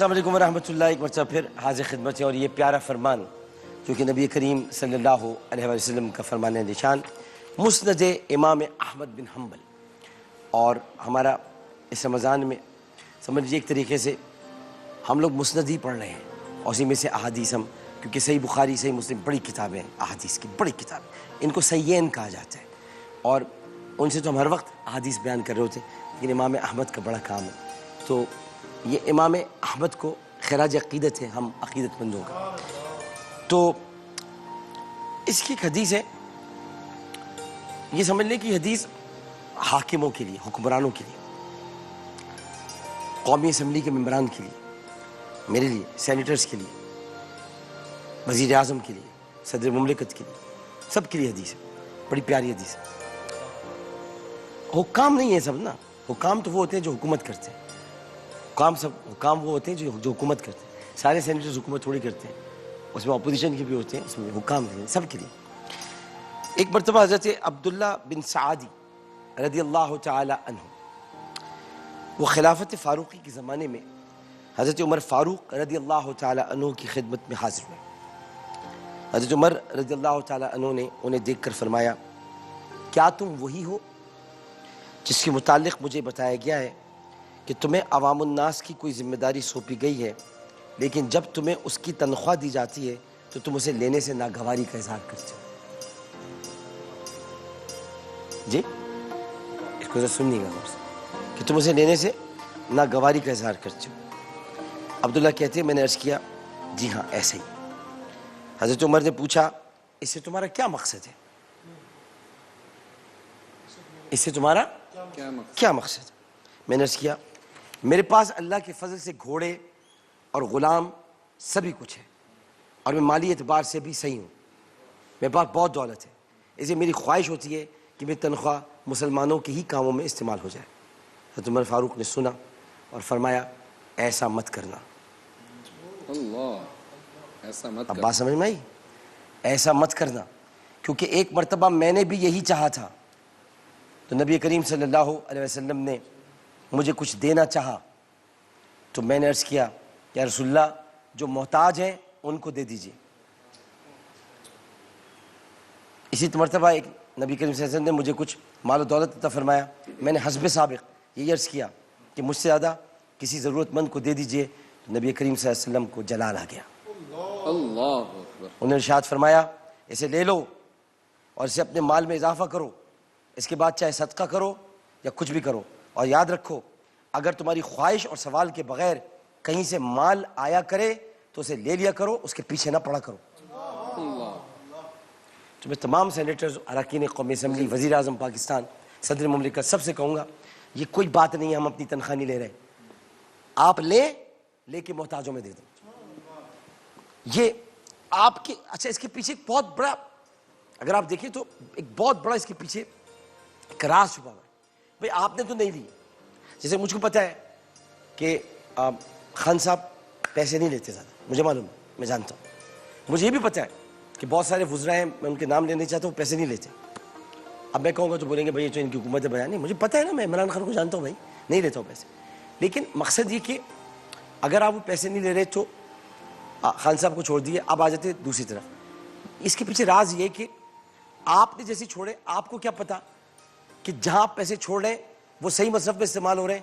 السلام علیکم ورحمۃ اللہ، ایک مرتبہ پھر حاضر خدمت ہے، اور یہ پیارا فرمان جو کہ نبی کریم صلی اللہ علیہ وسلم کا فرمان نشان مسند امام احمد بن حنبل، اور ہمارا اس رمضان میں سمجھ لیجیے ایک طریقے سے ہم لوگ مسند ہی پڑھ رہے ہیں، اور اسی میں سے احادیث ہم، کیونکہ صحیح بخاری صحیح مسلم بڑی کتابیں ہیں، احادیث کی بڑی کتابیں، ان کو صحیحین کہا جاتا ہے، اور ان سے تو ہم ہر وقت احادیث بیان کر رہے ہوتے ہیں، لیکن امام احمد کا بڑا کام ہے، تو یہ امام احمد کو خراج عقیدت ہے ہم عقیدت مندوں کا۔ تو اس کی ایک حدیث ہے، یہ سمجھ لیں کہ حدیث حاکموں کے لیے، حکمرانوں کے لیے، قومی اسمبلی کے ممبران کے لیے، میرے لیے، سینیٹرز کے لیے، وزیر اعظم کے لیے، صدر مملکت کے لیے، سب کے لیے حدیث ہے، بڑی پیاری حدیث ہے۔ حکام نہیں ہے سب نا، حکام تو وہ ہوتے ہیں جو حکومت کرتے ہیں، حکام وہ ہوتے ہیں جو حکومت کرتے ہیں، سارے سینیٹرز حکومت تھوڑی کرتے ہیں، اس میں اپوزیشن کے بھی ہوتے ہیں، اس میں حکام بھی ہیں، سب کے لیے۔ ایک مرتبہ حضرت عبداللہ بن سعدی رضی اللہ تعالی عنہ، وہ خلافت فاروقی کے زمانے میں حضرت عمر فاروق رضی اللہ تعالی عنہ کی خدمت میں حاضر ہوئے۔ حضرت عمر رضی اللہ تعالی عنہ نے انہیں دیکھ کر فرمایا، کیا تم وہی ہو جس کے متعلق مجھے بتایا گیا ہے کہ تمہیں عوام الناس کی کوئی ذمہ داری سونپی گئی ہے، لیکن جب تمہیں اس کی تنخواہ دی جاتی ہے تو تم اسے لینے سے ناگواری کا اظہار کرتے ہو؟ جی اس کو سنیے گا کہ تم اسے لینے سے ناگواری کا اظہار کرتے ہو۔ عبداللہ کہتے ہیں میں نے عرض کیا جی ہاں ایسے ہی۔ حضرت عمر نے پوچھا اس سے تمہارا کیا مقصد ہے؟ اس سے تمہارا کیا مقصد ہے؟ میں نے عرض کیا میرے پاس اللہ کے فضل سے گھوڑے اور غلام سبھی کچھ ہے، اور میں مالی اعتبار سے بھی صحیح ہوں، میرے پاس بہت دولت ہے، اسے میری خواہش ہوتی ہے کہ میری تنخواہ مسلمانوں کے ہی کاموں میں استعمال ہو جائے۔ حضرت عمر فاروق نے سنا اور فرمایا ایسا مت کرنا۔ اب بات سمجھ میں آئی؟ ایسا مت کرنا، کیونکہ ایک مرتبہ میں نے بھی یہی چاہا تھا، تو نبی کریم صلی اللہ علیہ وسلم نے مجھے کچھ دینا چاہا تو میں نے عرض کیا یا رسول اللہ جو محتاج ہیں ان کو دے دیجئے۔ اسی مرتبہ ایک نبی کریم صلی اللہ علیہ وسلم نے مجھے کچھ مال و دولت عطا فرمایا، میں نے حسب سابق یہ عرض کیا کہ مجھ سے زیادہ کسی ضرورت مند کو دے دیجئے، تو نبی کریم صلی اللہ علیہ وسلم کو جلال آ گیا، انہوں نے ارشاد فرمایا اسے لے لو اور اسے اپنے مال میں اضافہ کرو، اس کے بعد چاہے صدقہ کرو یا کچھ بھی کرو، اور یاد رکھو اگر تمہاری خواہش اور سوال کے بغیر کہیں سے مال آیا کرے تو اسے لے لیا کرو، اس کے پیچھے نہ پڑا کرو۔ تو میں تمام سینیٹرز، اراکین قومی اسمبلی، وزیر اعظم پاکستان، صدر مملکت سب سے کہوں گا یہ کوئی بات نہیں ہے ہم اپنی تنخواہ نہیں لے رہے، آپ لے کے محتاجوں میں دے دیں۔ یہ آپ کی اچھا اس کے پیچھے ایک بہت بڑا، اگر آپ دیکھیں تو ایک بہت بڑا اس کے پیچھے ایک راز چھپا ہوا ہے۔ بھئی آپ نے تو نہیں لی، جیسے مجھ کو پتہ ہے کہ خان صاحب پیسے نہیں لیتے زیادہ، مجھے معلوم ہے، میں جانتا ہوں، مجھے یہ بھی پتہ ہے کہ بہت سارے وزراء ہیں میں ان کے نام لینے چاہتا ہوں پیسے نہیں لیتے۔ اب میں کہوں گا تو بولیں گے بھئی یہ تو ان کی حکومت ہے، بیان نہیں، مجھے پتہ ہے نا، میں عمران خان کو جانتا ہوں، بھائی نہیں لیتا ہوں پیسے، لیکن مقصد یہ کہ اگر آپ وہ پیسے نہیں لے رہے تو خان صاحب کو چھوڑ دیے، اب آ جاتے دوسری طرف۔ اس کے پیچھے راز یہ کہ آپ نے جیسے چھوڑے، آپ کو کیا پتا کہ جہاں آپ پیسے چھوڑ رہے ہیں وہ صحیح مصرف میں استعمال ہو رہے ہیں،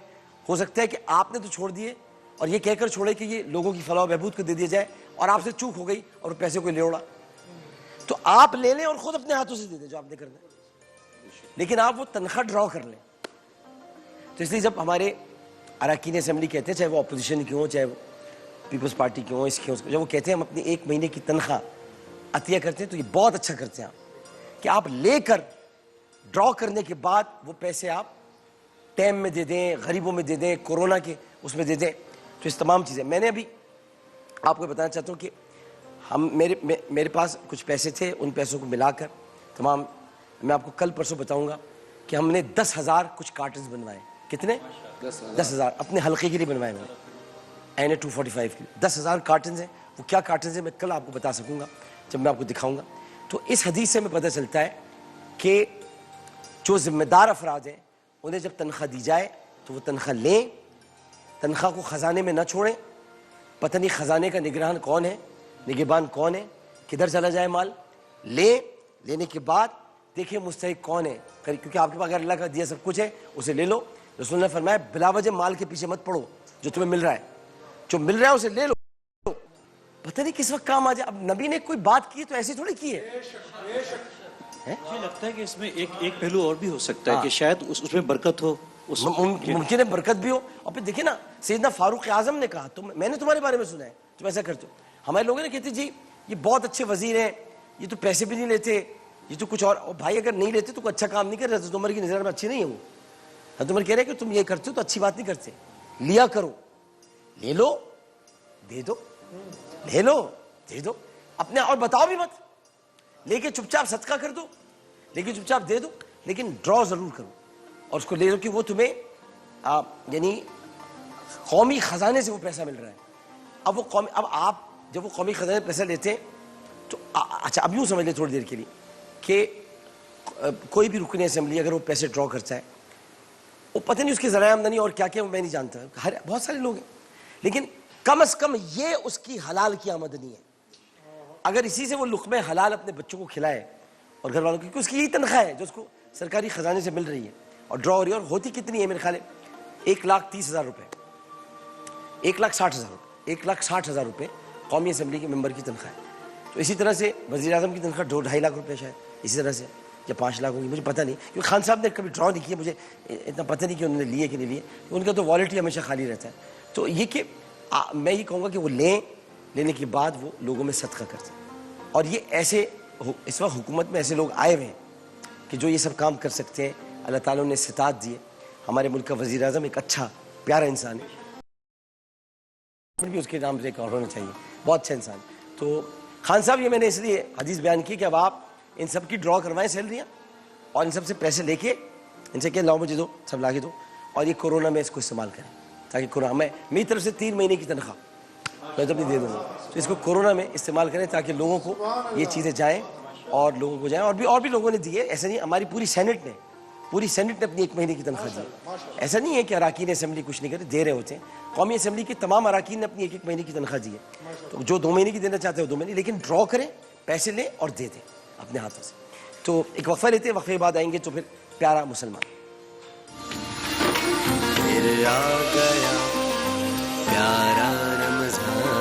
ہو سکتا ہے کہ آپ نے تو چھوڑ دیے اور یہ کہہ کر چھوڑے کہ یہ لوگوں کی فلاح و بہبود کو دے دیا جائے، اور آپ سے چوک ہو گئی اور پیسے کو لے اڑا، تو آپ لے لیں اور خود اپنے ہاتھوں سے دے دیں جو آپ نے کرنا ہے، لیکن آپ وہ تنخواہ ڈراؤ کر لیں۔ تو اس لیے جب ہمارے اراکین اسمبلی کہتے ہیں، چاہے وہ اپوزیشن کی ہوں، چاہے وہ پیپلز پارٹی کی ہوں، اس کی ہوں، جب وہ کہتے ہیں ہم اپنی ایک مہینے کی تنخواہ عطیہ کرتے ہیں، تو یہ بہت اچھا کرتے ہیں آپ کہ آپ لے کر ڈرا کرنے کے بعد وہ پیسے آپ ٹیم میں دے دیں، غریبوں میں دے دیں، کورونا کے اس میں دے دیں، تو اس تمام چیزیں میں نے ابھی آپ کو بتانا چاہتا ہوں کہ میرے پاس کچھ پیسے تھے، ان پیسوں کو ملا کر تمام، میں آپ کو کل پرسوں بتاؤں گا کہ ہم نے 10,000 کچھ کارٹنز بنوائے۔ کتنے؟ 10,000 اپنے حلقے کے لیے بنوائے میں نے، NA-245 کے لیے 10,000 کارٹنز ہیں۔ وہ کیا کارٹنز ہیں میں کل آپ کو بتا سکوں گا جب میں آپ کو دکھاؤں گا۔ تو اس حدیث سے ہمیں پتہ چلتا ہے کہ جو ذمہ دار افراد ہیں انہیں جب تنخواہ دی جائے تو وہ تنخواہ لیں، تنخواہ کو خزانے میں نہ چھوڑیں، پتہ نہیں خزانے کا نگران کون ہے, نگہبان کون ہے, کدھر چلا جائے مال, لینے کے بعد دیکھیں مستحق کون ہے, کیونکہ آپ کے پاس اگر اللہ کا دیا سب کچھ ہے اسے لے لو. رسول نے فرمایا بلا وجہ مال کے پیچھے مت پڑو, جو تمہیں مل رہا ہے, جو مل رہا ہے اسے لے لو, پتہ نہیں کس وقت کام آ جائے. اب نبی نے کوئی بات کی تو ایسی تھوڑی کی ہے. مجھے لگتا ہے کہ اس میں ایک پہلو اور بھی ہو سکتا ہے کہ شاید اس میں برکت ہو, ممکن ہے برکت بھی ہو. اور پھر دیکھیں نا سیدنا فاروق اعظم نے کہا, تو میں نے تمہارے بارے میں سنا ہے تم ایسا کرتے ہو. ہمارے لوگوں نے کہتے جی یہ بہت اچھے وزیر ہیں, یہ تو پیسے بھی نہیں لیتے, یہ تو کچھ اور بھائی اگر نہیں لیتے تو کوئی اچھا کام نہیں کر رہے. حضرت عمر کی نظر میں اچھی نہیں ہے وہ. حضرت عمر کہہ رہے ہیں کہ تم یہ کرتے ہو تو اچھی بات نہیں کرتے, لیا کرو, لے لو دے دو, لے لو دے دو, اپنے اور بتاؤ بھی مت, لے کے چپ چاپ صدقہ کر دو, لے کے چپ چاپ دے دو, لیکن ڈرا ضرور کرو اور اس کو لے لو کہ وہ تمہیں یعنی قومی خزانے سے وہ پیسہ مل رہا ہے. اب آپ جب وہ قومی خزانے سے پیسہ لیتے ہیں تو اچھا اب یوں سمجھ لیں تھوڑی دیر کے لیے کہ کوئی بھی رکن اسمبلی اگر وہ پیسے ڈرا کرتا ہے, وہ پتہ نہیں اس کے ذرائع آمدنی اور کیا کیا میں نہیں جانتا, بہت سارے لوگ ہیں, لیکن کم از کم یہ اس کی حلال کی آمدنی ہے. اگر اسی سے وہ لقمے حلال اپنے بچوں کو کھلائے اور گھر والوں کی, کیونکہ اس کی یہی تنخواہ ہے جو اس کو سرکاری خزانے سے مل رہی ہے اور ڈرا ہو رہی ہے, اور ہوتی کتنی ہے میرے خیال ہے 1,30,000 روپے, 1,60,000 روپے قومی اسمبلی کے ممبر کی تنخواہ ہے. تو اسی طرح سے وزیر اعظم کی تنخواہ 2-2.5 لاکھ روپے شاید, اسی طرح سے یا 5 لاکھ ہوگی, مجھے پتہ نہیں, کیونکہ خان صاحب نے کبھی ڈرا نہیں کیا, مجھے اتنا پتہ نہیں کہ انہوں نے لیے کہ نہیں لیے, ان کا تو والیٹ ہی ہمیشہ خالی رہتا ہے. تو یہ کہ میں یہ کہوں گا کہ وہ لینے کے بعد وہ لوگوں میں صدقہ کرتے ہیں. اور یہ ایسے اس وقت حکومت میں ایسے لوگ آئے ہوئے ہیں کہ جو یہ سب کام کر سکتے ہیں. اللہ تعالیٰ نے استطاعت دی ہے. ہمارے ملک کا وزیر اعظم ایک اچھا پیارا انسان ہے, بھی اس کے نام سے ہونا چاہیے, بہت اچھا انسان. تو خان صاحب یہ میں نے اس لیے حدیث بیان کی کہ اب آپ ان سب کی ڈرا کروائیں سیلریاں اور ان سب سے پیسے لے کے ان سے کہ لاؤ مجھے دو, سب لا کے دو, اور یہ کورونا میں اس کو استعمال کریں تاکہ کورونا میں میری طرف سے 3 مہینے کی تنخواہ میں تب نہیں دے دوں گا, تو اس کو کورونا میں استعمال کریں تاکہ لوگوں کو یہ چیزیں جائیں اور لوگوں کو جائیں. اور بھی لوگوں نے دی ہے, ایسا نہیں, ہماری پوری سینٹ نے اپنی 1 مہینے کی تنخواہ دی. ایسا نہیں ہے کہ اراکین اسمبلی کچھ نہیں کرتے, دے رہے ہوتے ہیں. قومی اسمبلی کے تمام اراکین نے اپنی 1 مہینے کی تنخواہ دی ہے. تو جو 2 مہینے کی دینا چاہتے ہیں 2 مہینے, لیکن ڈرا کریں, پیسے لیں اور دے دیں اپنے ہاتھوں سے. تو ایک وقفہ لیتے ہیں, وقفے کے بعد آئیں گے تو پھر پیارا مسلمان. پھر آ گیا پیارا رمضان.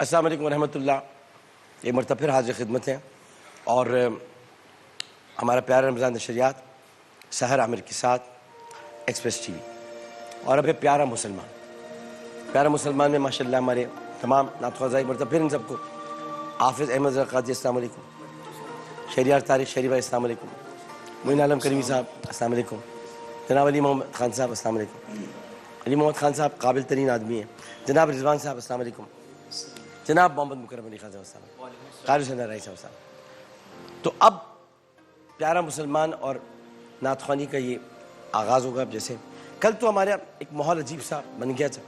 السلام علیکم ورحمۃ اللہ. یہ مرتبہ پھر حاضر خدمت ہیں اور ہمارا پیارا رمضان نشریات سحر عامر کے ساتھ ایکسپریس ٹی وی, اور اب ہے پیارا مسلمان. پیارا مسلمان میں ماشاءاللہ ہمارے تمام نعت خواہ ایک مرتبہ پھر ان سب کو حافظ احمد قادری السلام علیکم, شہریار طارق شہری بھائی السلام علیکم, معین عالم کریمی صاحب السلام علیکم, جناب علی محمد خان صاحب السلام علیکم. علی محمد خان صاحب قابل ترین آدمی ہیں. جناب رضوان صاحب السلام علیکم. جناب محمد مکرم علی خان صاحب السلام, قاری حسین رائی صاحب السلام. تو اب پیارا مسلمان اور نعت خوانی کا یہ آغاز ہوگا. اب جیسے کل تو ہمارا ایک ماحول عجیب سا بن گیا تھا,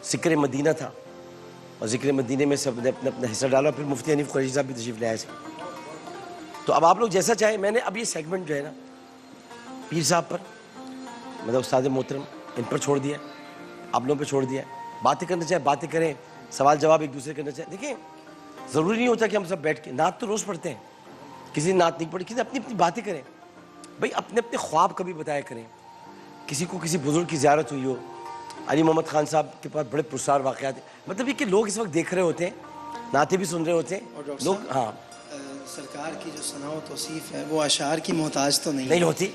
ذکر مدینہ تھا, اور ذکر مدینہ میں سب نے اپنا حصہ ڈالا. پھر مفتی حنیف قریشی صاحب بھی تشریف لے آئے تھے. تو اب آپ لوگ جیسا چاہیں, میں نے اب یہ سیگمنٹ جو ہے نا پیر صاحب پر, مطلب استاد محترم ان پر چھوڑ دیا, آپ لوگوں پہ چھوڑ دیا. باتیں کرنا چاہیں باتیں کریں, سوال جواب ایک دوسرے کرنا چاہیں. دیکھیں ضروری نہیں ہوتا کہ ہم سب بیٹھ کے, نعت تو روز پڑھتے ہیں, کسی نے نعت نہیں پڑھی, کسی نے اپنی باتیں کریں بھائی, اپنے خواب کبھی بتایا کریں. کسی کو کسی بزرگ کی زیارت ہوئی ہو, علی محمد خان صاحب کے پاس بڑے پرسار واقعات ہیں. مطلب یہ کہ لوگ اس وقت دیکھ رہے ہوتے ہیں, نعتیں بھی سن رہے ہوتے ہیں لوگ. ہاں سرکار کی جو ثنا و توصیف ہے وہ اشعار کی محتاج تو نہیں ہوتی.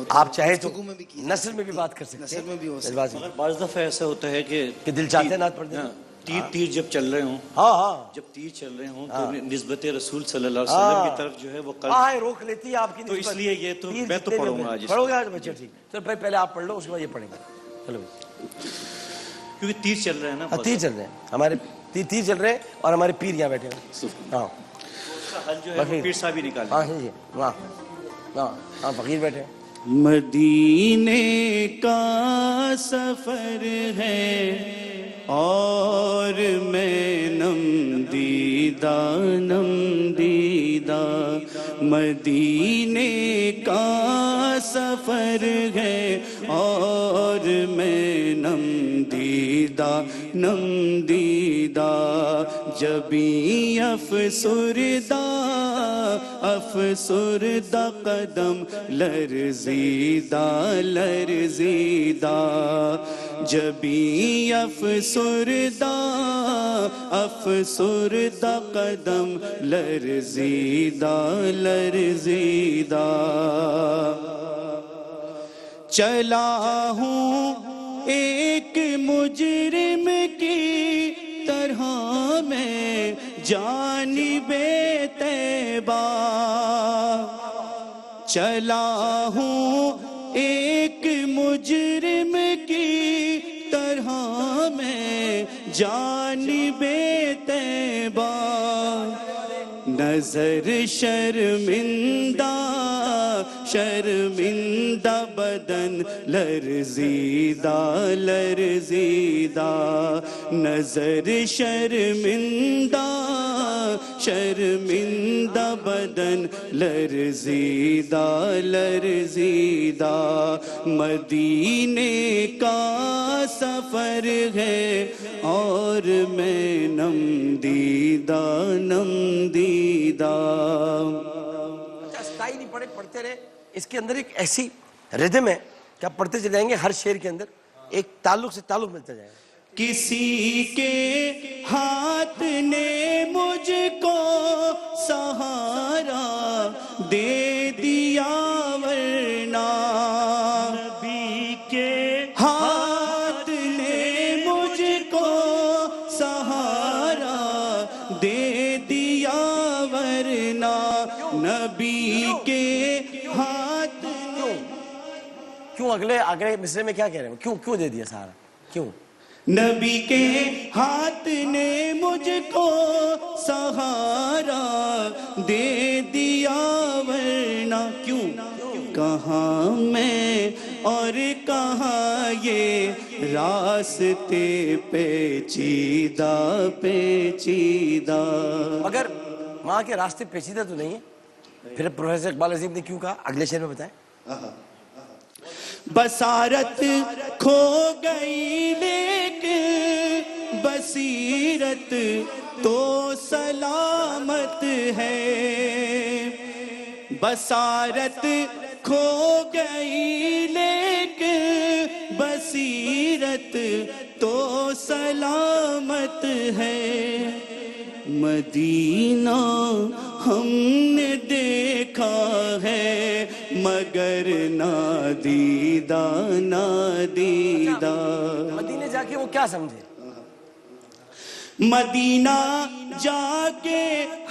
آپ چاہے تو نثر میں بھی بات کر سکتے نثر میں بھی ہو ہیں. مگر بعض دفعہ ایسا ہوتا ہے کہ کہ دل چاہتے ہیں نعت پڑھ دیں. تیر جب چل رہے ہوں جب تیر چل رہے ہوں تو نسبت رسول صلی اللہ علیہ وسلم کی طرف جو ہے وہ قلب روک لیتی ہے آپ کی. تو اس لیے یہ تو میں تو پڑھوں گا آج. پڑھو گے آج بچے؟ ٹھیک. چلو پہلے آپ پڑھ لو, اس کے بعد یہ پڑھیں گے. چلو کیونکہ تیر چل رہے ہیں نا, تیر چل رہے ہیں ہمارے, تیر چل رہے ہیں اور ہمارے پیر یہاں بیٹھے ہیں. ہاں اس کا حل جو ہے وہ پیر صاحب ہی نکالیں. ہاں جی واہ ہاں ہاں فقیر بیٹھے ہیں. مدینے کا سفر ہے اور میں نم دیدہ مدینے کا سفر ہے اور میں نم دیدہ جبیں افسردہ قدم لرزیدہ جبیں افسردہ قدم لرزیدہ چلا ہوں ایک مجرم کی طرح میں جانب طیبہ چلا ہوں ایک مجرم کی طرح میں جانب طیبہ نظر شرمندہ بدن لرزیدہ نظر شرمندہ بدن لرزیدہ مدینے کا سفر ہے اور میں نم دیدہ اسٹائی نہیں پڑھے, پڑھتے رہے. اس کے اندر ایک ایسی ردم ہے کہ آپ پڑھتے چلے جائیں گے, ہر شعر کے اندر ایک تعلق سے تعلق ملتا جائے گا. کسی کے ہاتھ نے مجھ کو سہارا دے دیا ورنہ نبی کے ہاتھ نے مجھ کو سہارا دے دیا ورنہ نبی کے ہاتھ. کیوں اگلے مصرے میں کیا کہہ رہے ہیں, کیوں دے دیا سہارا, کیوں؟ نبی کے ہاتھ نے مجھ کو سہارا دے دیا ورنہ کیوں کہاں میں اور کہاں یہ راستے پیچیدہ. مگر ماں کے راستے پیچیدہ تو نہیں ہے. پھر پروفیسر اقبال عظیم نے کیوں کہا, اگلے شعر میں بتائیں. بصارت کھو گئی لیکن بصیرت تو سلامت ہے. بصارت کھو گئی لیکن بصیرت تو سلامت ہے. مدینہ ہم نے دیکھا ہے مگر نادیدہ. مدینے جا کے وہ کیا سمجھے, مدینہ جا کے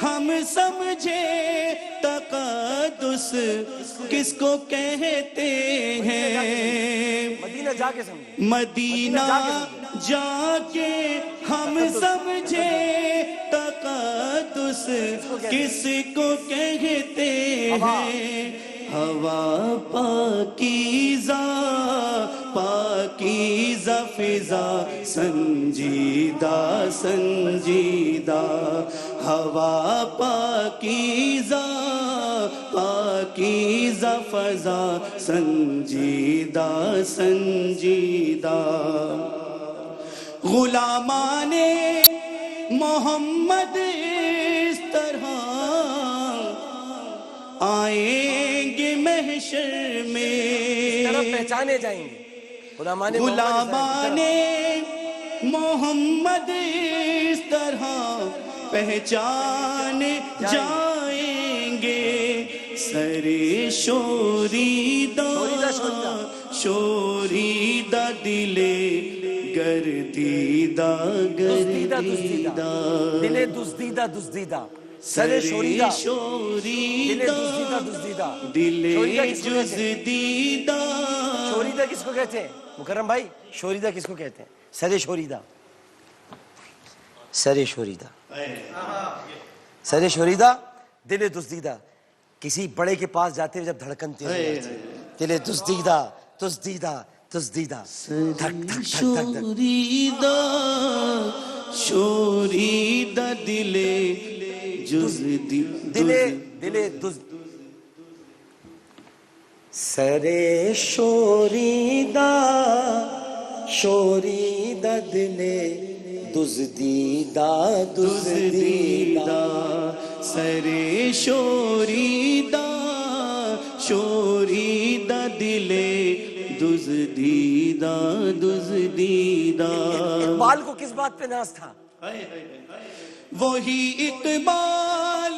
ہم سمجھے تقدس کس کو کہتے ہیں. مدینہ جا کے سمجھے, مدینہ جا کے ہم سمجھے تقدس کس کو کہتے ہیں. ہوا پاکیزہ فضا سنجیدہ. ہوا پاکیزہ فضا سنجیدہ. غلامان محمد اس طرح آئیں گے محشر میں, پہچانے جائیں گے. غلامان محمد اس طرح پہچانے جائیں سرے شوریدہ شوریدہ دلے گردیدہ گردیدہ دل دزدیدہ دزدیدہ سر شوریدہ دل جزدیدہ شوریدہ کس کو کہتے ہیں مکرم بھائی؟ شوریدہ کس کو کہتے ہیں؟ سر شوریدہ، سر شوریدہ، سر شوریدہ دل دزدیدہ. کسی بڑے کے پاس جاتے ہیں جب دھڑکن تیز ہو جاتی ہے، دل دزدیدہ دزدیدہ دزدیدہ، دھک دھک دھک دھک دھک. شوریدہ شوریدہ دلے دل سرے شوریدہ شوریدہ دل دزدیدہ دزدیدہ سرے شوریدہ شوریدہ دلے دزدیدہ دزدیدہ. اقبال کو کس بات پہ ناز تھا؟ وہی اقبال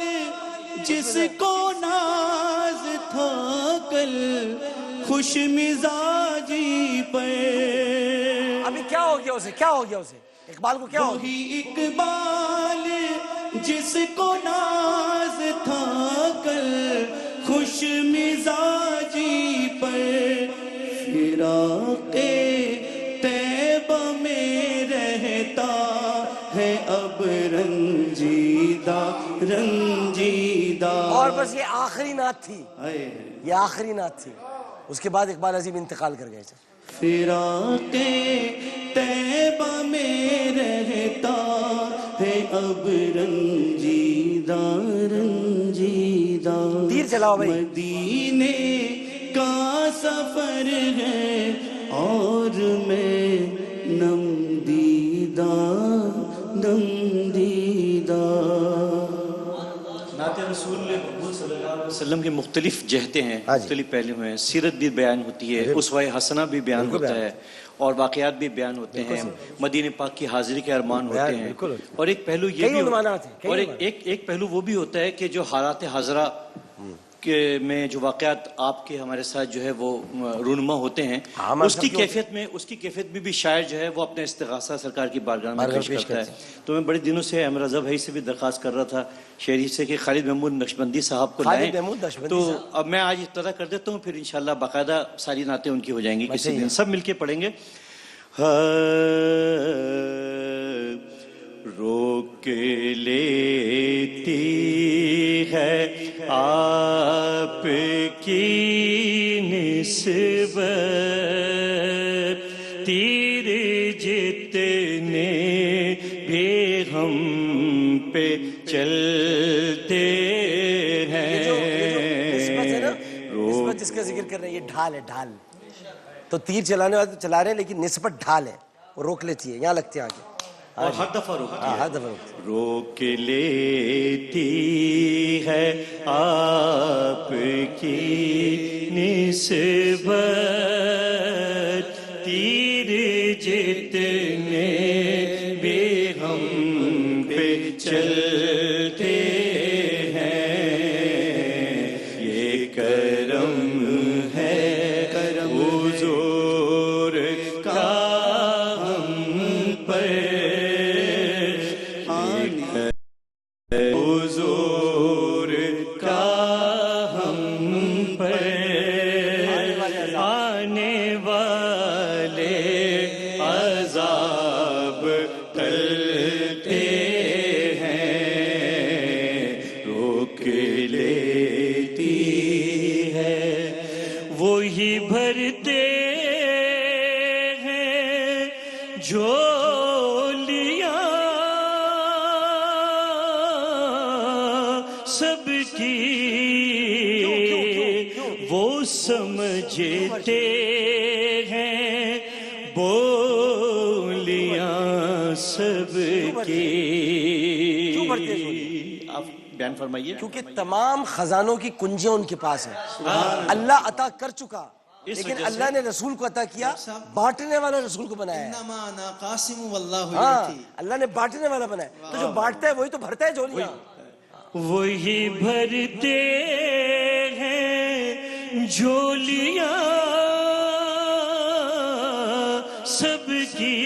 جس کو ناز تھا کل خوش مزاجی پر. ابھی کیا ہو گیا اسے؟ کیا ہو گیا اسے؟ اقبال کو کیا ہو گیا؟ وہی اقبال جس کو ناز تھا کل خوش مزاجی پر فراق طیبہ میں رہتا ہے اب رنجیدہ رنجیدہ. اور بس یہ آخری نعت تھی، یہ آخری نعت تھی. اس کے بعد اقبال عظیم انتقال کر گئے تھے. فراق طیبہ میں رہتا ہے اب رنجیدہ رنجیدہ. تیر چلاؤ بھائی. مدینے کا سفر ہے اور میں نم دیدہ نم دیدہ. نعت رسول محمد صلی اللہ علیہ وسلم کے مختلف جہتیں ہیں، ہاں جی. مختلف پہلو ہیں. سیرت بھی بیان ہوتی ہے، اسوہ حسنہ بھی بیان ہوتا ہے، اور واقعات بھی بیان ہوتے ہیں، مدینہ پاک کی حاضری کے ارمان ہوتے ہیں. اور ایک پہلو یہ بھی اور ایک پہلو وہ بھی ہوتا ہے کہ جو حالات حاضرہ کے میں جو واقعات آپ کے ہمارے ساتھ جو ہے وہ رونما ہوتے ہیں، اس کی کیفیت میں بھی شاعر جو ہے وہ اپنے استغاثہ سرکار کی بارگاہ میں پیش کرتا ہے. تو میں بڑے دنوں سے احمد رضا بھائی سے بھی درخواست کر رہا تھا شہری سے کہ خالد محمود نقشبندی صاحب کو لائیں. تو اب میں آج ابتدا کر دیتا ہوں، پھر انشاءاللہ باقاعدہ ساری نعتیں ان کی ہو جائیں گی کسی دن، سب مل کے پڑھیں گے. روک لیتی ہے آپ کی نسبت تیر جتنے بھی ہم پہ چلتے ہیں. نسبت جس کا ذکر کر رہے ہیں یہ ڈھال ہے، ڈھال. تو تیر چلانے والے تو چلا رہے ہیں لیکن نسبت ڈھال ہے، وہ روک لیتی ہے. یہاں لگتے ہیں آگے اور ہر دفعہ روک لیتی ہے آپ کی نسبت تیر جتنے بھی ہم پہ چلتے ہیں. یہ کرم ہے حضور کا ہم پر، حضور کا ہم پر آنے والے عذاب ٹلتے ہیں. روک لیتی ہے وہی بھرتے ہیں جھولیاں سب کی، وہ سمجھتے ہیں بولیاں سب کی. آپ بیان فرمائیے. کیونکہ تمام خزانوں کی کنجیاں ان کے پاس ہیں. اللہ عطا کر چکا لیکن اللہ نے رسول کو عطا کیا، بانٹنے والا رسول کو بنایا ہے. انما انا قاسم واللہ ہاں یؤتی. اللہ نے بانٹنے والا بنایا، تو جو بانٹتا ہے وہی تو بھرتا ہے جھولیاں. وہی بھرتے ہیں جھولیاں سب کی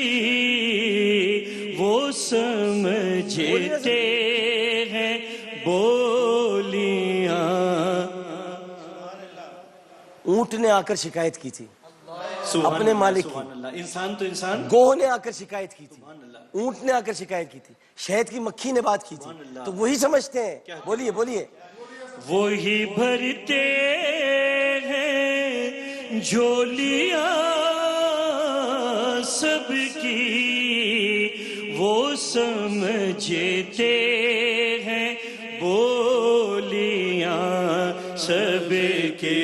وہ سمجھتے ہیں بولیاں. اونٹ نے آ کر شکایت کی تھی اپنے مالک کی. انسان تو انسان. گوہ نے آ کر شکایت کی تھی, اونٹ نے آ کر شکایت کی تھی, شہد کی مکھی نے بات کی تھی, تو وہی سمجھتے ہیں. بولیے بولیے. وہی بھرتے ہیں جھولیاں سب کی وہ سمجھتے ہیں بولیاں سب کے.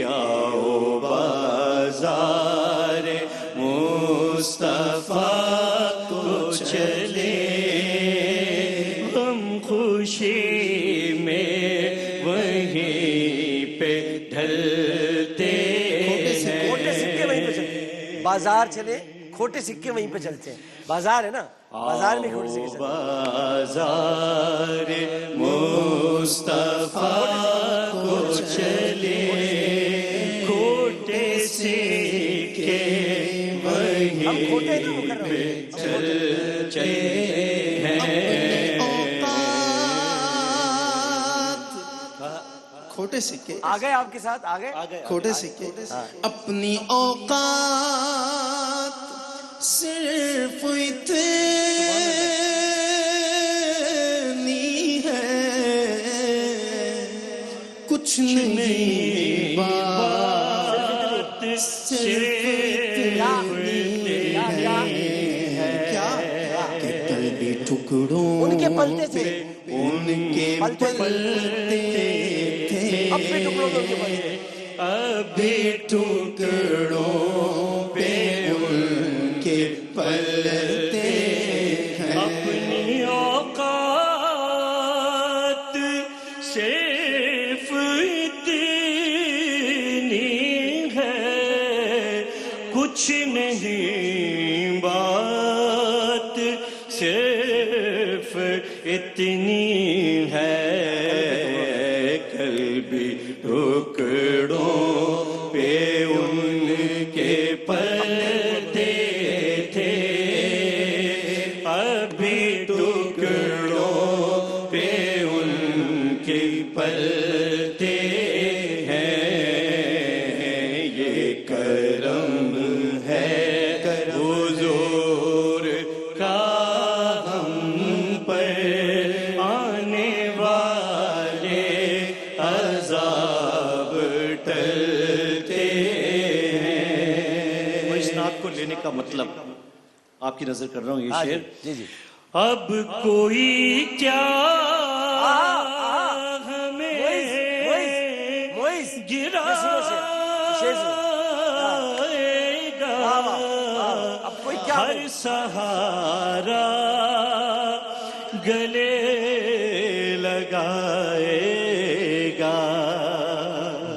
آؤ بازار مصطفیٰ کو چلے ہم خوشی بازار چلے کھوٹے سکے وہیں پہ چلتے ہیں. بازار ہے نا, بازار میں کھوٹے سکے چلتے ہیں. بازار مصطفیٰ کو چلے کھوٹے سکے ہم کھوٹے وہیں نہیں کر رہے چلے ہیں. کھوٹے سکے آ گئے آپ کے ساتھ, آ گئے. کھوٹے سکے اپنی اوقات صرف اتنی ہے کچھ نہیں بات صرف اتنی ہے کیا کہ قلبی ٹکڑوں ان کے پلتے تھے, ان کے پلتے اب بھی ٹکڑوں میں ان کے پلتے. ابھی ٹکڑوں پہ ان کے پلتے ہیں. اپنی اوقات صرف اتنی ہے کچھ نہیں بات صرف اتنی ہے. قلبی ٹکڑوں پہ ان کے پلتے تھے ابھی ٹکڑوں پہ ان کے پلتے ہیں. یہ کرم ہے حضور کا ہم پر آنے والے عذاب ٹلتے ہیں. اس نعت کو لینے کا مطلب آپ کی نظر کر رہا ہوں یہ شعر. جی جی. اب کوئی کیا ہمیں گرائے گا ہر سہارا گلے لگائے گا.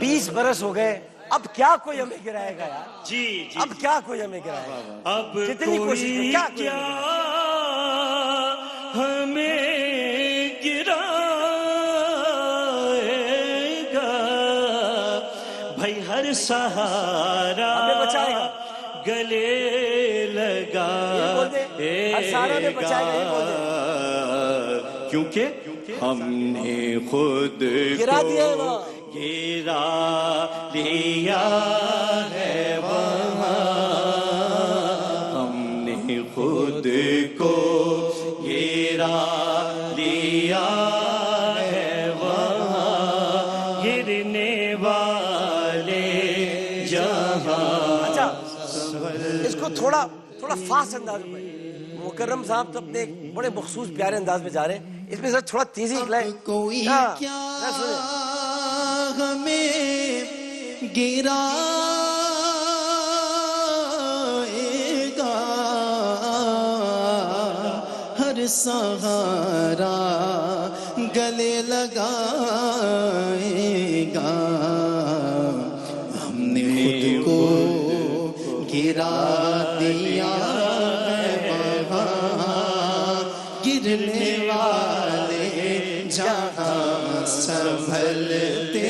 20 برس ہو گئے, اب کیا کوئی ہمیں گرائے گا یار. جی اب کیا کوئی ہمیں گرائے گا. اب جتنی کوشش کوئی کریں, کیا کوئی کیا ہمیں گرائے گا بھائی ہر سہارا ہمیں بچائے گا. گلے لگا بول دے, ہر سہارا میں بچائے گا, یہ بول دے. کیونکہ ہم نے خود گرا دیا ہے وہاں, گرا لیا ہے وہاں. ہم نے خود کو گرا لیا ہے وہاں. گرنے والے جہاں. اچھا اس کو تھوڑا فاسٹ انداز میں. مکرم صاحب تو اپنے بڑے مخصوص پیارے انداز میں جا رہے ہیں, اس میں تھوڑا تیزی لائے. کوئی کیا ہمیں گرائے گا ہر سہارا گلے لگائے گا. ہم نے خود کو گرا دیا ہے وہاں. گرنے والے جہاں سنبھلتے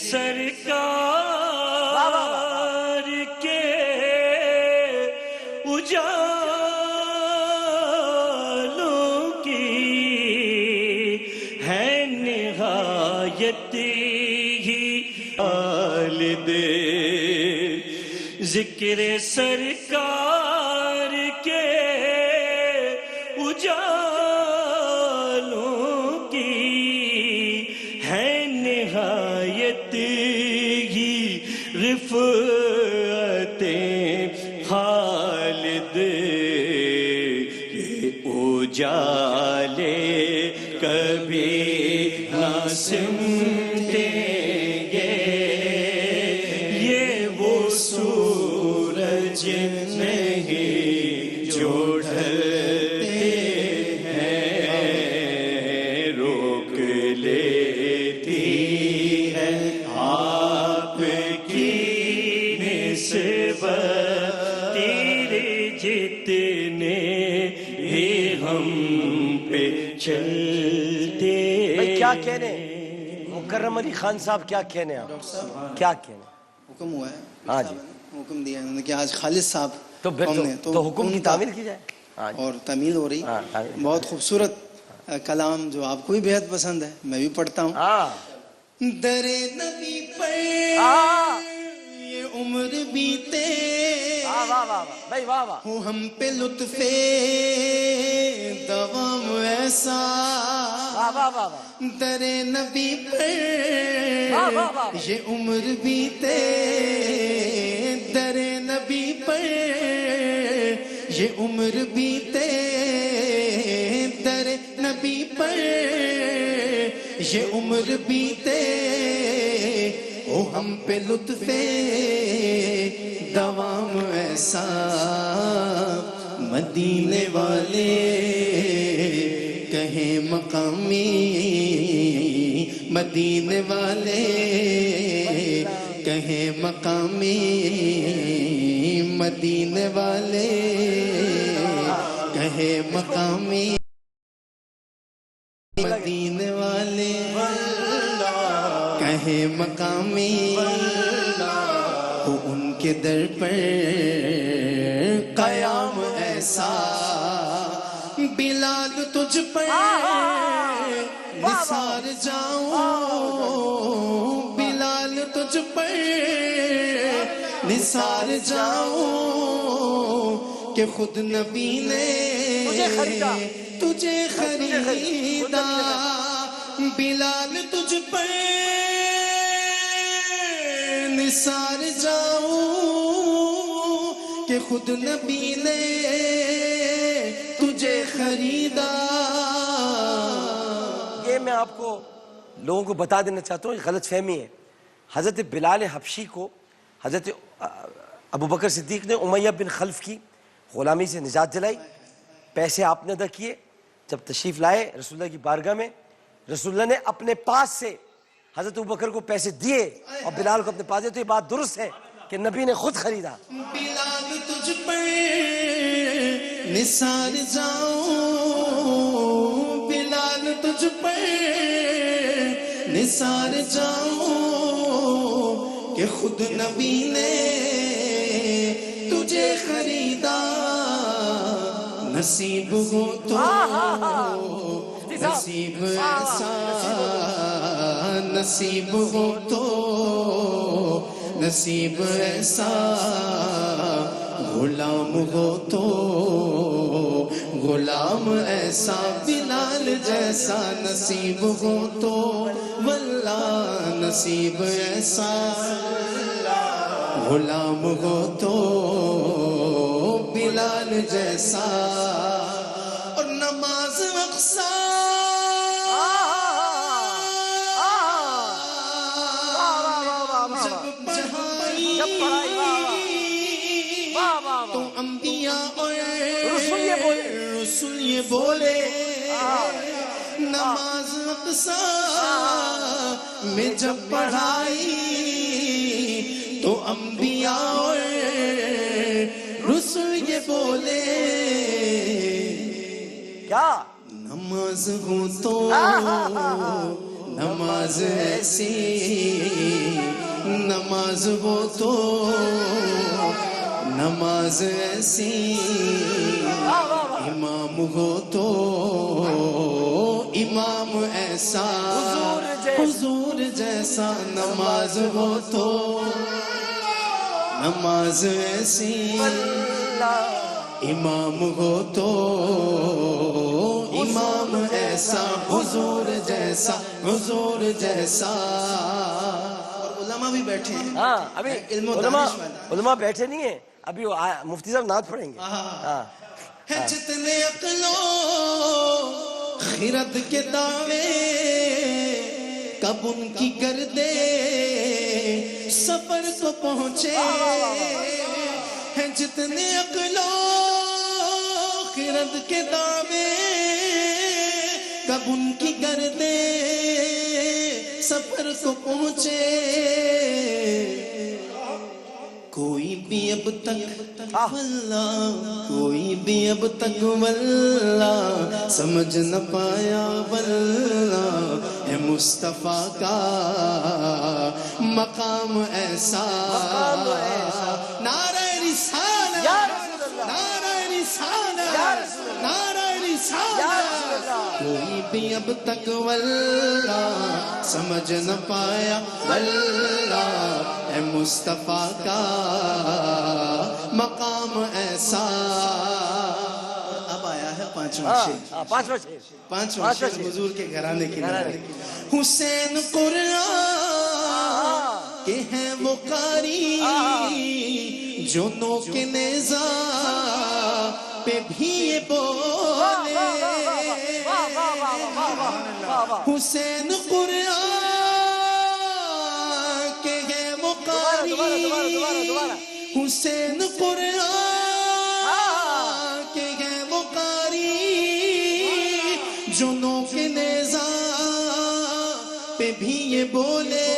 سرکار کے اجالوں کی ہے نہایت ہی خالد، ذکر سرکار کے اجالوں کی ہے نہایت ہی رفعتیں خالد، یہ اجالے کبھی نہ سمٹیں گے، یہ وہ سورج نہیں جو ڈھلتے ہیں، روک لیتی ہے آپ کی نسبت تیرے جتنے بھی ہم پہ چلتے۔ بھائی کیا کہنے مکرم علی خان صاحب، کیا کہنے آپ، کیا کہنے؟ حکم ہوا ہے، ہاں جی، حکم دیا انہوں نے کہ آج خالد صاحب تو حکم کی تعمیل کی جائے، اور تعمیل ہو رہی۔ بہت خوبصورت کلام جو آپ کو بھی بہت پسند ہے، میں بھی پڑھتا ہوں۔ در نبی پر یہ عمر بیتے، بھائی واہ واہ، ہو ہم پہ لطف دوام ایسا، در نبی پر یہ عمر بیتے، در نبی پر یہ عمر بیتے، در نبی پر یہ عمر بیتے، او ہم پہ لطف دوام ایسا، مدینے والے کہیں مقامی، مدینے والے کہیں مقامی، مدینے والے کہیں مقامی، مدینے والے کہیں مقامی، ہو ان کے در پر قیام ایسا، بلال تجھ پر نثار جاؤں، بلال تجھ پر نثار جاؤں، کہ خود نبی نے تجھے خریدا، بلال تجھ پر نثار جاؤں، کہ خود نبی نے تجھے خریدا۔ یہ میں آپ کو لوگوں کو بتا دینا چاہتا ہوں، غلط فہمی ہے۔ حضرت بلال حبشی کو حضرت ابوبکر صدیق نے امیہ بن خلف کی غلامی سے نجات دلائی، پیسے آپ نے ادا کیے، جب تشریف لائے رسول اللہ کی بارگاہ میں، رسول اللہ نے اپنے پاس سے حضرت ابوبکر کو پیسے دیے اور بلال کو اپنے پاس دیے، تو یہ بات درست ہے کہ نبی نے خود خریدا۔ بلال تجھ پر نثار جاؤں، بلال تجھ پر نثار جاؤں، کہ خود نبی نے تجھے خریدا، نصیب ہو تو نصیب ایسا، نصیب ہو تو نصیب ایسا، غلام ہو تو غلام ایسا، بلال جیسا نصیب ہو تو واللہ نصیب ایسا، غلام ہو تو بلال جیسا۔ اور نماز اقصی تو انبیاء اور رسول یہ بولے، نماز اقصی میں جب پڑھائی تو انبیاء اور رسول یہ بولے، کیا نماز ہو تو نماز ایسی نماز ہو تو نماز ایسی امام ہو تو امام ایسا حضور جیسا نماز ہو تو نماز ایسی امام ہو تو امام ایسا حضور جیسا حضور جیسا. اور علماء بھی بیٹھے ہیں. ہاں ابھی علم و دانش والا. علماء بیٹھے نہیں ہیں ابھی مفتی صاحب نعت پڑھیں گے. ہاں ہے جتنے عقل و خرد کے دعوے کب ان کی گردے سفر کو پہنچے. ہے جتنے عقل و خرد کے دعوے کب ان کی گردے سفر کو پہنچے. کوئی بھی اب تک واللہ کوئی بھی اب تک واللہ سمجھ نہ پایا واللہ ہے مصطفیٰ کا مقام ایسا. نعرہ رسالت نعرہ رسالت نعرہ رسالت. کوئی بھی اب تک واللہ سمجھ نہ پایا واللہ ہے مصطفیٰ کا مقام ایسا. اب آیا ہے پانچواں شعر حضور کے گھرانے کی. حسین قرآن کے ہیں وہ قاری جو نو کے نیزہ پہ بھی یہ بولے. حسین قرآن کے ہیں وہ قاری حسین قرآن کے ہیں وہ قاری جو نو کے نیزہ پہ بھی یہ بولے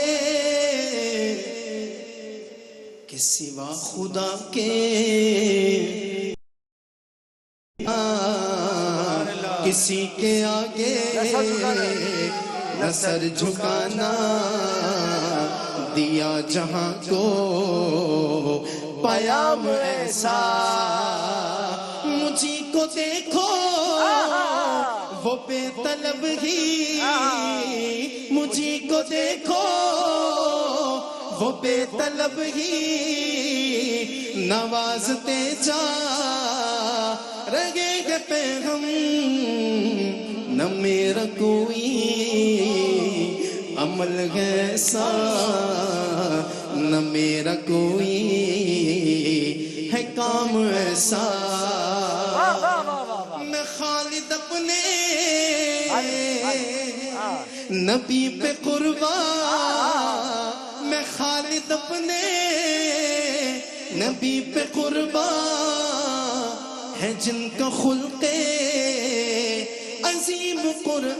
کہ سوا خدا کے کسی کے آگے نہ سر جھکانا دیا جہاں کو پیام ایسا. مجھے کو دیکھو وہ بے طلب ہی مجھے کو دیکھو وہ بے طلب ہی نوازتے جا رہے گے پہ ہم. نہ میرا کوئی عمل ایسا نہ میرا کوئی ہے کام ایسا. میں خالد اپنے نبی پہ قربان میں خالد اپنے نبی پہ قربان ہے جن کا خلق عظیم قرآن.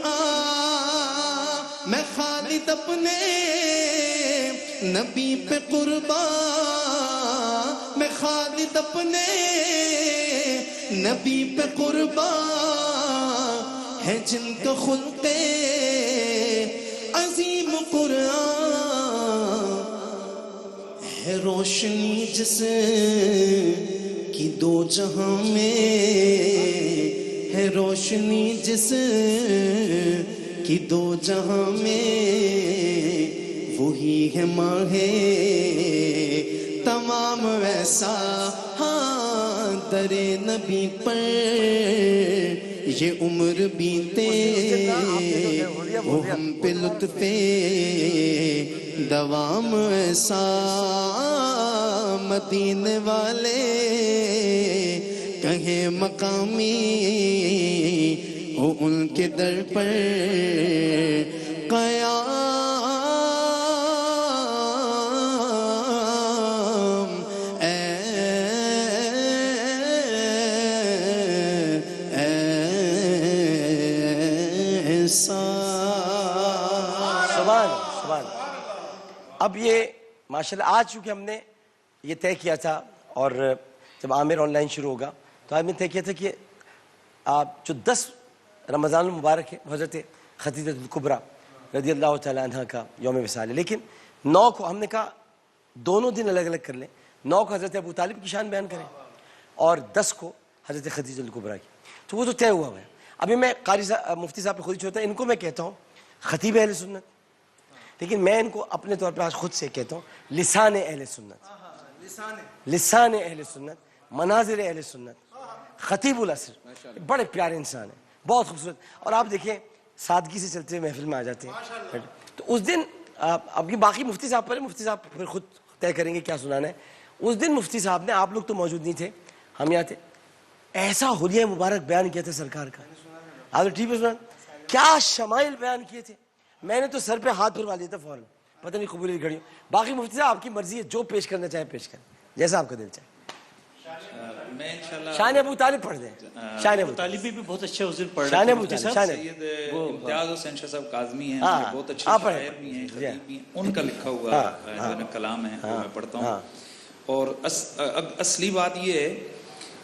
میں خالد اپنے نبی پہ قربان میں خالد اپنے نبی پہ قربان ہے جن کا خلق عظیم قرآن. ہے روشنی جس کی دو جہاں میں ہے روشنی جس کی دو جہاں میں وہی ہے ماہ تمام ویسا. ہاں در نبی پر یہ عمر بیتے وہ ہم پہ لطف دوام ایسا. مدینے والے کہیں مقامی ہو ان کے در پر قیام ایسا. سبحان سبحان. اب یہ ماشاءاللہ آج چونکہ ہم نے یہ طے کیا تھا اور جب عامر آن لائن شروع ہوگا تو آج میں طے کیا تھا کہ آپ جو 10 رمضان المبارک ہے, حضرت خدیجہ الکبریٰ رضی اللہ تعالیٰ عنہ کا یوم وصال ہے, لیکن 9 کو ہم نے کہا دونوں دن الگ الگ کر لیں. 9 کو حضرت ابو طالب کی شان بیان کریں اور 10 کو حضرت خدیجہ الکبریٰ کی. تو وہ تو طے ہوا ہے. ابھی میں قاری صاحب مفتی صاحب پہ خود ہی چھوڑتا ہوں, ان کو میں کہتا ہوں خطیب اہل سنت, لیکن میں ان کو اپنے طور پہ آج خود سے کہتا ہوں لسان اہل سنت, لسان اہل سنت, مناظر اہل سنت, خطیب العصر. بڑے پیارے انسان ہیں, بہت خوبصورت. اور آپ دیکھیں سادگی سے چلتے ہوئے محفل میں آ جاتے ہیں. تو اس دن اب یہ باقی مفتی صاحب پر ہے, مفتی صاحب پھر خود طے کریں گے کیا سنانا ہے. اس دن مفتی صاحب نے, آپ لوگ تو موجود نہیں تھے, ہم یہاں تھے, ایسا حلیہ مبارک بیان کیا تھا سرکار کا. آپ ٹھیک ہے سنا, کیا شمائل بیان کیے تھے. میں نے تو سر پہ ہاتھ پھروا لیا تھا فوراً, پتہ نہیں قبولی گھڑی. باقی مفتی صاحب آپ کی مرضی ہے, جو پیش کرنا چاہے پیش کریں, جیسا آپ کا دل چاہے. میں انشاءاللہ شان ابو طالب پڑھ دیں. شان ابو طالب بھی بہت اچھا اس دن پڑھ شان رہے ابو تھے. طالب, سید امتیاز حسین شاہ صاحب کاظمی ہیں, بہت اچھے شاعر بھی ہیں, خطیب بھی ہیں. ان کا لکھا ہوا جو کلام ہے وہ میں پڑھتا ہوں. اور اصلی بات یہ ہے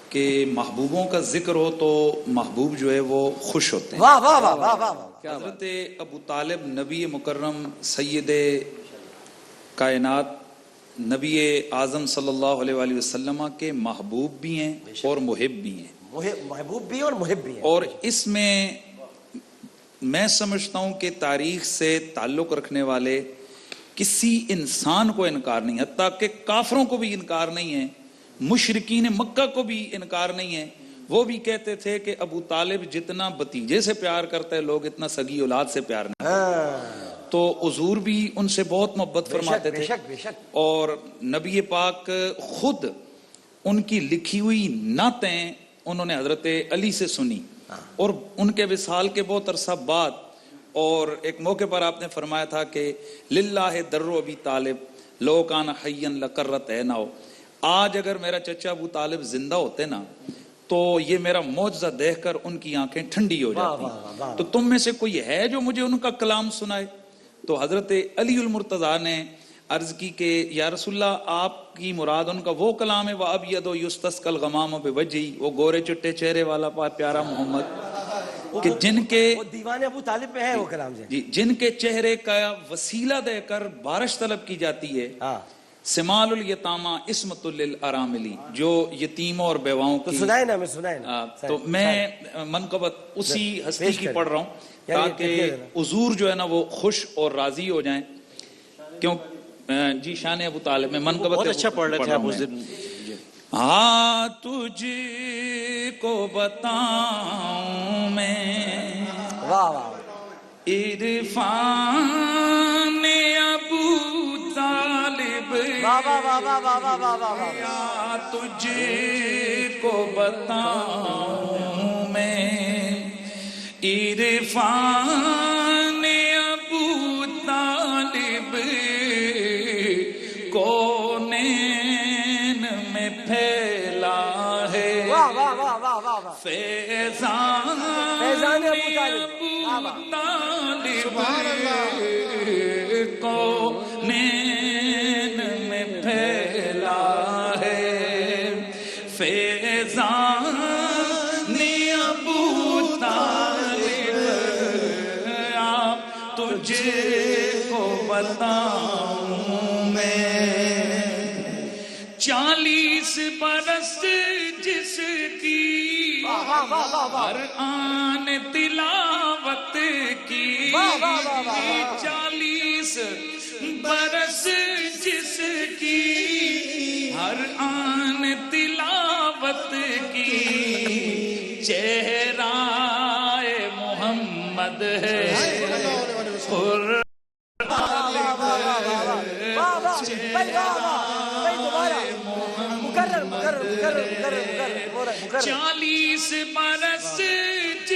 کہ محبوبوں کا ذکر ہو تو محبوب جو ہے وہ خوش ہوتے ہیں. واہ واہ واہ واہ واہ. حضرت ابو طالب نبی مکرم سید کائنات نبی اعظم صلی اللہ علیہ وآلہ وسلم کے محبوب بھی ہیں اور محب بھی ہیں. محبوب بھی اور محب بھی ہیں. اور اس میں سمجھتا ہوں کہ تاریخ سے تعلق رکھنے والے کسی انسان کو انکار نہیں, حتیٰ کہ کافروں کو بھی انکار نہیں ہے, مشرکین مکہ کو بھی انکار نہیں ہے. وہ بھی کہتے تھے کہ ابو طالب جتنا بھتیجے سے پیار کرتے ہیں لوگ, اتنا سگی اولاد سے پیار نہیں. تو حضور بھی ان سے بہت محبت فرماتے تھے. اور نبی پاک خود ان کی لکھی ہوئی نعتیں انہوں نے حضرت علی سے سنی, اور ان کے وصال کے بہت عرصہ بعد, اور ایک موقع پر آپ نے فرمایا تھا کہ للہ در ابی طالب لو کان حیا لقرت عیناہ. آج اگر میرا چچا ابو طالب زندہ ہوتے نا تو یہ میرا معجزہ دیکھ کر ان کی آنکھیں ٹھنڈی ہو جاتی. تو تم میں سے کوئی ہے جو مجھے ان کا کلام سنائے. تو حضرت علی المرتضیٰ نے عرض کی کہ یا رسول اللہ, آپ کی مراد ان کا وہ کلام ہے وَأَبْيَضُ يُسْتَسْقَى الْغَمَامُ بِوَجْهِهِ, وہ گورے چٹے چہرے والا پیارا محمد, کہ جن کے دیوان ابو طالب میں ہے وہ کلام جی, جن کے چہرے کا وسیلہ دے کر بارش طلب کی جاتی ہے. سمال الیتامہ عصمت للاراملی, جو یتیموں اور بیواؤں کی. تو سنائے نا, میں سنائے نا. تو میں منقبت اسی ہستی کی پڑھ رہا ہوں تاکہ حضور جو ہے نا وہ خوش اور راضی ہو جائیں. کیوں جی شان ابو طالب میں منقبت بہت اچھا پڑھ رہے تھے آپ اس دن. ہاں تجھ کو بتاؤں میں واہ واہ عرفان ابو طالب, یا تجھ کو بتاؤں میں عرفان ابو طالب, کونین میں پھیلا ہے فیضان ابو طالب, کونین میں پھیلا ہے فیضان ابو طالب. آپ تجھے کو بتاؤں میں 40 برس جس کی ہر آن تلاوت کی, 40 برس جس کی ہر آن تلاوت کی, چہرہ محمد ہے چالیس برس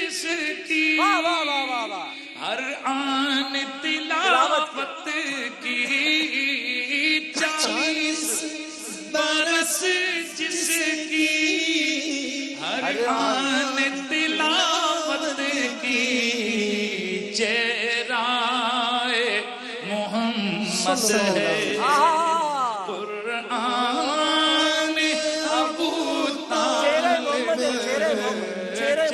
جس کی ہر آن تلاوت کی, 40 برس جس کی ہر آن تلاوت کی, چہرہ محمد ہے قرآن ابو طالب, چہرہ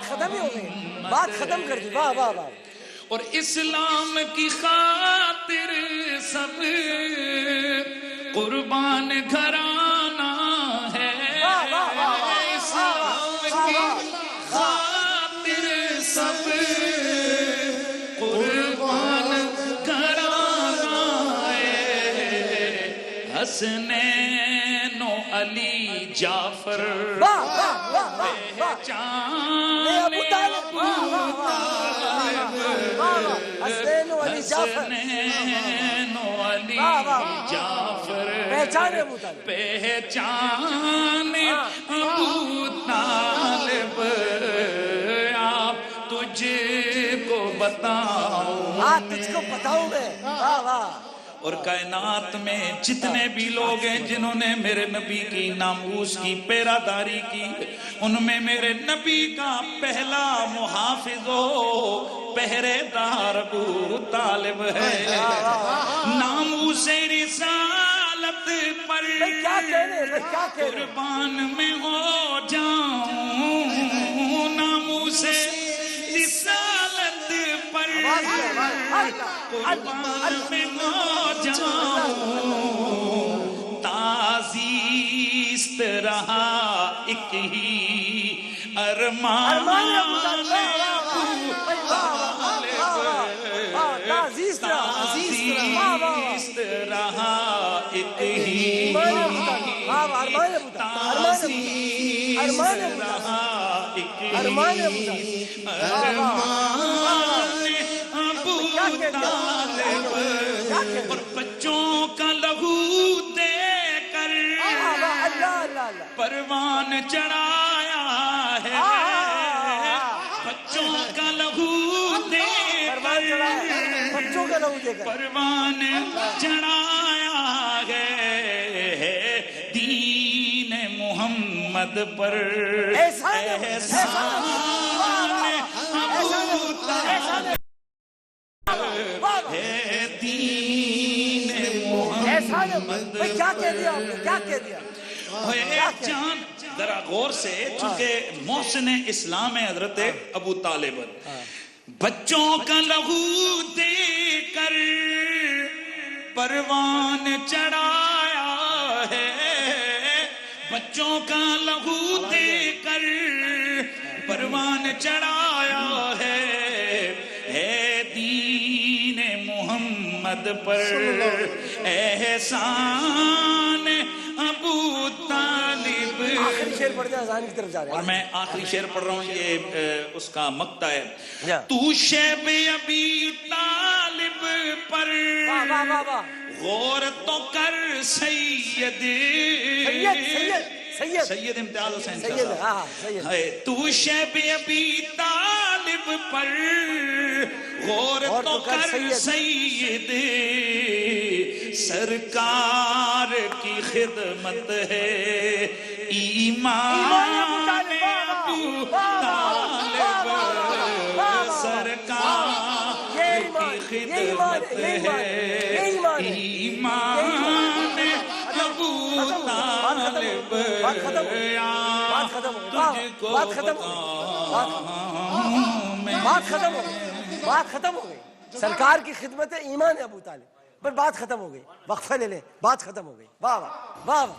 بات ختم ہی ہو گئی, بات ختم کر دی. واہ واہ واہ. اور اسلام کی خاطر سب قربان گھرانہ ہے, اسلام کی خاطر سب قربان گھرانہ ہے, حسنین و علی جعفر پہچان ابو طالب, حسین و علی جعفر, حسنین و علی جعفر پہچان ابو طالب, پہچان ابو طالب, آپ تجھ کو بتاؤں, تجھ کو بتاؤں میں. واہ واہ. اور کائنات میں جتنے بھی لوگ ہیں جنہوں نے میرے نبی کی ناموس کی پیراداری کی, ان میں میرے نبی کا پہلا محافظ و پہرے دار ابو طالب ہے. ناموس رسالت پر قربان میں ہو جاؤں, ناموس رسالت پر قربان میں ہو جاؤں, تعزیست رہا ایک ہی ارمان, تعزیست رہا ایک ہی ارمان ابو طالب, اور بچوں کا لہو دے کر پروان چڑھایا ہے, بچوں کا لہو دے کر پروان چڑھایا ہے, دین محمد پر احسان ابو طالب ہے, دین محمد. کیا کہہ دیا آپ نے, کیا کہہ دیا؟ جان ذرا غور سے, چونکہ محسن اسلام ہے حضرت ابو طالب, بچوں کا لہو دے کر پروان چڑھایا ہے, بچوں کا لہو دے کر پروان چڑھایا ہے, دین محمد پر احسان ابو طالب. آخری شعر پڑھ دیں, اذان کی طرف جا رہے ہیں. اور میں آخری شعر پڑھ رہا ہوں, یہ اس کا مقطع ہے. تو شیب ابی طالب پر غور تو کر سید امتیاز حسین صاحب, تو شیب ابی طالب پر غور تو کر سید, سرکار کی خدمت ہے ایمان ابو طالب, سرکار کی خدمت ہے ایمان ابو طالب, تجھ کو بات ختم ہو گئی. سرکار کی خدمت ہے ایمان ابو طالب, پر بات ختم ہو گئی. وقفہ لے لیں, بات ختم ہو گئی. واہ واہ واہ واہ.